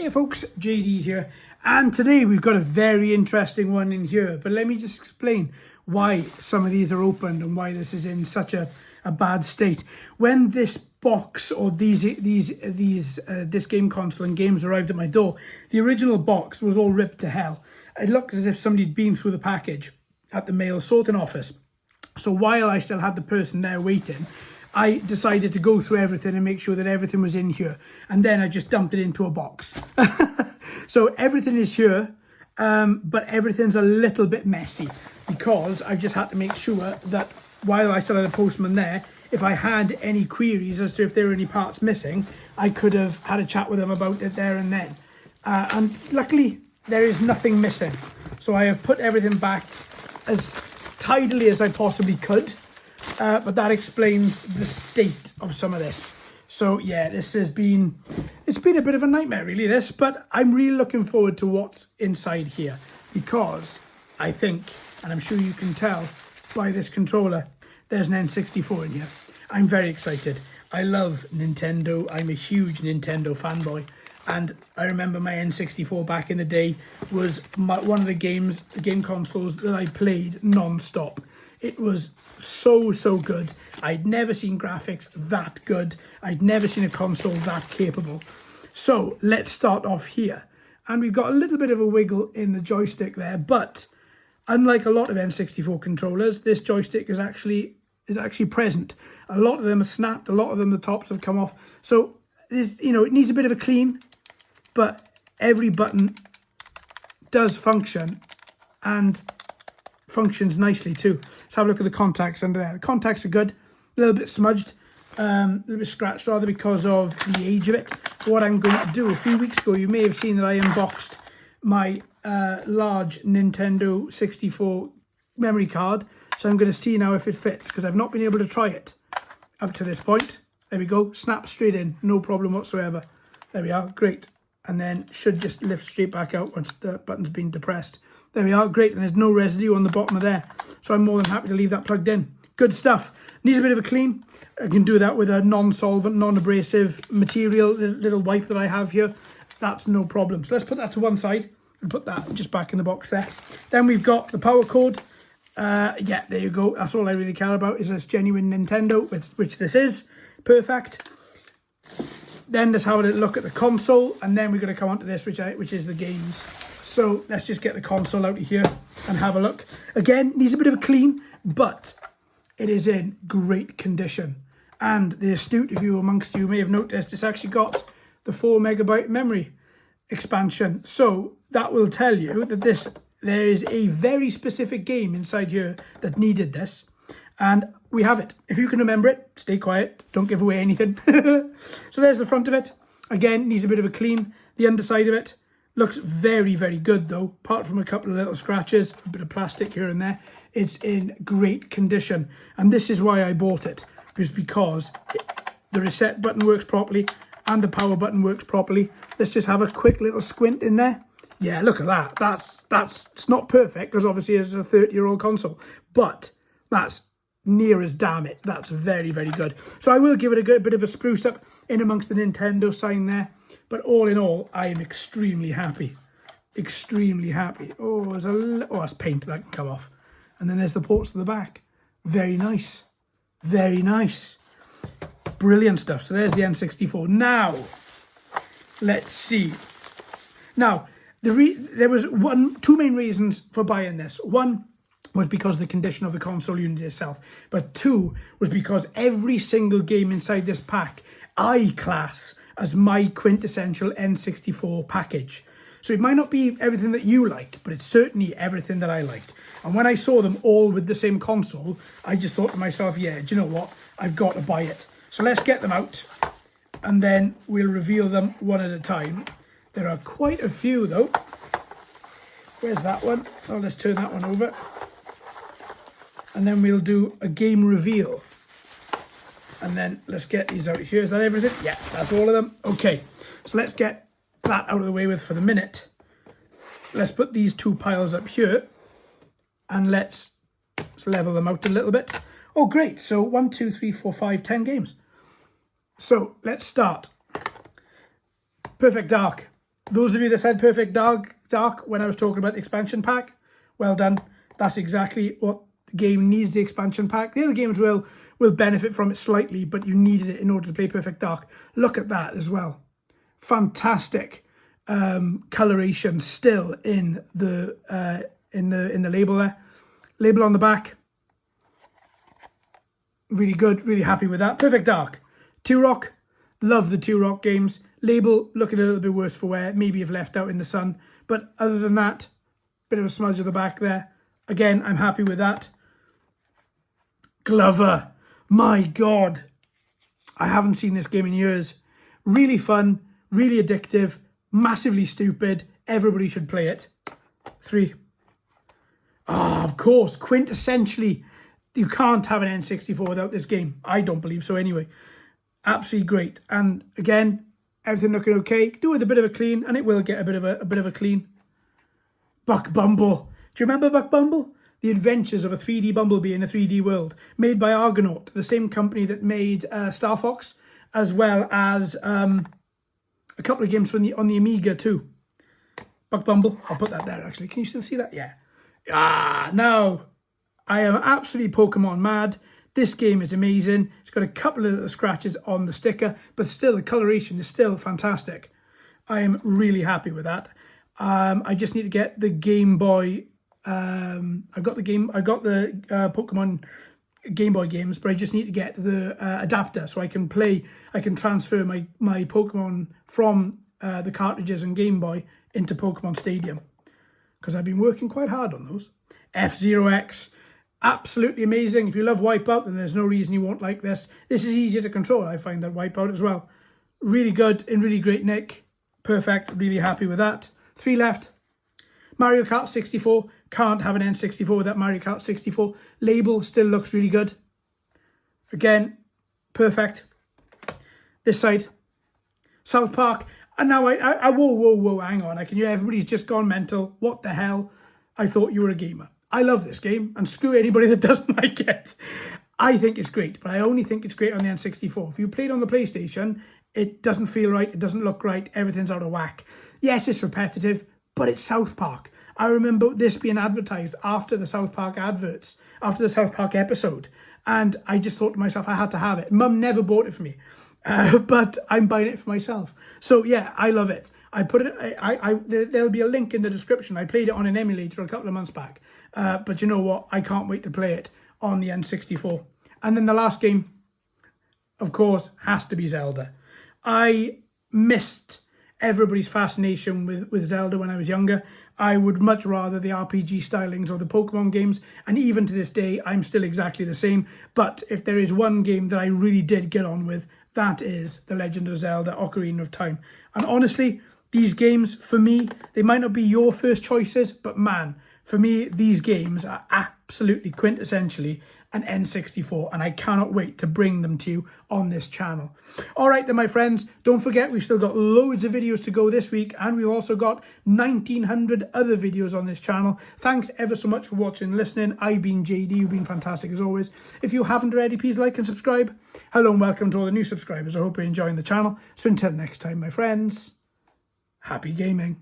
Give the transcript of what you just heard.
Hey folks, JD here, and today we've got a very interesting one in here, but let me just explain why some of these are opened and why this is in such a bad state. When this box or this game console and games arrived at my door, the original box was all ripped to hell. It looked as if somebody had been through the package at the mail sorting office. So while I still had the person there waiting, I decided to go through everything and make sure that everything was in here. And then I just dumped it into a box. So everything is here, but everything's a little bit messy because I just had to make sure that while I still had a postman there, if I had any queries as to if there were any parts missing, I could have had a chat with them about it there and then. And luckily, there is nothing missing. So I have put everything back as tidily as I possibly could. But that explains the state of some of this. So yeah, it's been a bit of a nightmare really, this, but I'm really looking forward to what's inside here because I think, and I'm sure you can tell by this controller, there's an N64 in here. I'm very excited. I love Nintendo. I'm a huge Nintendo fanboy. And I remember my N64 back in the day was one of the game consoles that I played non-stop. It was so good. I'd never seen graphics that good. I'd never seen a console that capable. So let's start off here. And we've got a little bit of a wiggle in the joystick there, but unlike a lot of N64 controllers, this joystick is actually present. A lot of them are snapped, a lot of them the tops have come off. So it needs a bit of a clean, but every button does function and functions nicely too. Let's have a look at the contacts under there. The contacts are good, a little bit smudged, a little bit scratched rather because of the age of it. But what I'm going to do, a few weeks ago you may have seen that I unboxed my large Nintendo 64 memory card. So I'm going to see now if it fits because I've not been able to try it up to this point. There we go, snap straight in, no problem whatsoever. There we are, great. And then should just lift straight back out once the button's been depressed. There we are, great, and there's no residue on the bottom of there. So I'm more than happy to leave that plugged in. Good stuff. Needs a bit of a clean. I can do that with a non-solvent, non-abrasive material, little wipe that I have here. That's no problem. So let's put that to one side and put that just back in the box there. Then we've got the power cord. Yeah, there you go. That's all I really care about is this genuine Nintendo, which this is. Perfect. Then let's have a look at the console, and then we're going to come on to this, which is the games. So let's just get the console out of here and have a look. Again, needs a bit of a clean, but it is in great condition. And the astute of you amongst you may have noticed it's actually got the 4 megabyte memory expansion. So that will tell you that there is a very specific game inside here that needed this. And we have it. If you can remember it, stay quiet. Don't give away anything. So there's the front of it. Again, needs a bit of a clean. The underside of it looks very good though. Apart from a couple of little scratches, a bit of plastic here and there, it's in great condition. And this is why I bought it. Because the reset button works properly and the power button works properly. Let's just have a quick little squint in there. Yeah, look at that. It's not perfect because obviously it's a 30-year-old console. But that's near as damn it. That's very good. So I will give it a bit of a spruce up in amongst the Nintendo sign there. But all in all, I am extremely happy. Extremely happy. Oh, that's paint that can come off. And then there's the ports to the back. Very nice. Very nice. Brilliant stuff. So there's the N64. Now, let's see. Now, there was two main reasons for buying this. One was because of the condition of the console unit itself. But two was because every single game inside this pack, I class as my quintessential N64 package. So it might not be everything that you like, but it's certainly everything that I liked. And when I saw them all with the same console, I just thought to myself, yeah, do you know what? I've got to buy it. So let's get them out and then we'll reveal them one at a time. There are quite a few though. Where's that one? Oh, let's turn that one over. And then we'll do a game reveal. And then let's get these out here. Is that everything? Yeah, that's all of them. Okay, so let's get that out of the way with for the minute. Let's put these two piles up here. And let's level them out a little bit. Oh, great. So 1, 2, 3, 4, 5, 10 games. So let's start. Perfect Dark. Those of you that said Perfect Dark when I was talking about the expansion pack, well done. That's exactly what the game needs, the expansion pack. The other games will benefit from it slightly, but you needed it in order to play Perfect Dark. Look at that as well. Fantastic coloration still in the label there. Label on the back. Really good, really happy with that. Perfect Dark. Turok, love the Turok games. Label looking a little bit worse for wear, maybe if left out in the sun. But other than that, bit of a smudge at the back there. Again, I'm happy with that. Glover, my God. I haven't seen this game in years. Really fun, really addictive, massively stupid. Everybody should play it. 3. Ah, of course, quintessentially, you can't have an N64 without this game. I don't believe so anyway. Absolutely great. And again, everything looking okay. Do it with a bit of a clean, and it will get a bit of a clean. Buck Bumble. Do you remember Buck Bumble? The Adventures of a 3D Bumblebee in a 3D world, made by Argonaut, the same company that made Star Fox, as well as a couple of games on the Amiga too. Buck Bumble. I'll put that there actually. Can you still see that? Yeah. Ah, now I am absolutely Pokemon mad. This game is amazing. It's got a couple of little scratches on the sticker, but still the coloration is still fantastic. I am really happy with that. I just need to get the Game Boy. I got the Pokemon Game Boy games, but I just need to get the adapter so I can transfer my Pokemon from the cartridges and Game Boy into Pokemon Stadium, because I've been working quite hard on those. F-Zero X, absolutely amazing. If you love Wipeout, then there's no reason you won't like this. This is easier to control, I find, than Wipeout as well. Really good, in really great nick. Perfect, really happy with that. 3 left. Mario Kart 64. Can't have an N64 without Mario Kart 64. Label still looks really good. Again, perfect. This side. South Park. And now whoa, hang on. Everybody's just gone mental. What the hell? I thought you were a gamer. I love this game, and screw anybody that doesn't like it. I think it's great, but I only think it's great on the N64. If you played on the PlayStation, it doesn't feel right, it doesn't look right, everything's out of whack. Yes, it's repetitive, but it's South Park. I remember this being advertised after the South Park adverts, after the South Park episode, and I just thought to myself, I had to have it. Mum never bought it for me, but I'm buying it for myself. So yeah, I love it. I put it. There'll be a link in the description. I played it on an emulator a couple of months back, but you know what? I can't wait to play it on the N64. And then the last game, of course, has to be Zelda. I missed everybody's fascination with Zelda when I was younger. I would much rather the RPG stylings or the Pokemon games, and even to this day, I'm still exactly the same. But if there is one game that I really did get on with, that is The Legend of Zelda Ocarina of Time. And honestly, these games, for me, they might not be your first choices, but man, for me, these games are absolutely quintessentially an N64, and I cannot wait to bring them to you on this channel. All right then, my friends, don't forget we've still got loads of videos to go this week, and we've also got 1900 other videos on this channel. Thanks ever so much for watching and listening. I've been JD, you've been fantastic as always. If you haven't already, please like and subscribe. Hello and welcome to all the new subscribers. I hope you're enjoying the channel. So until next time, my friends, happy gaming.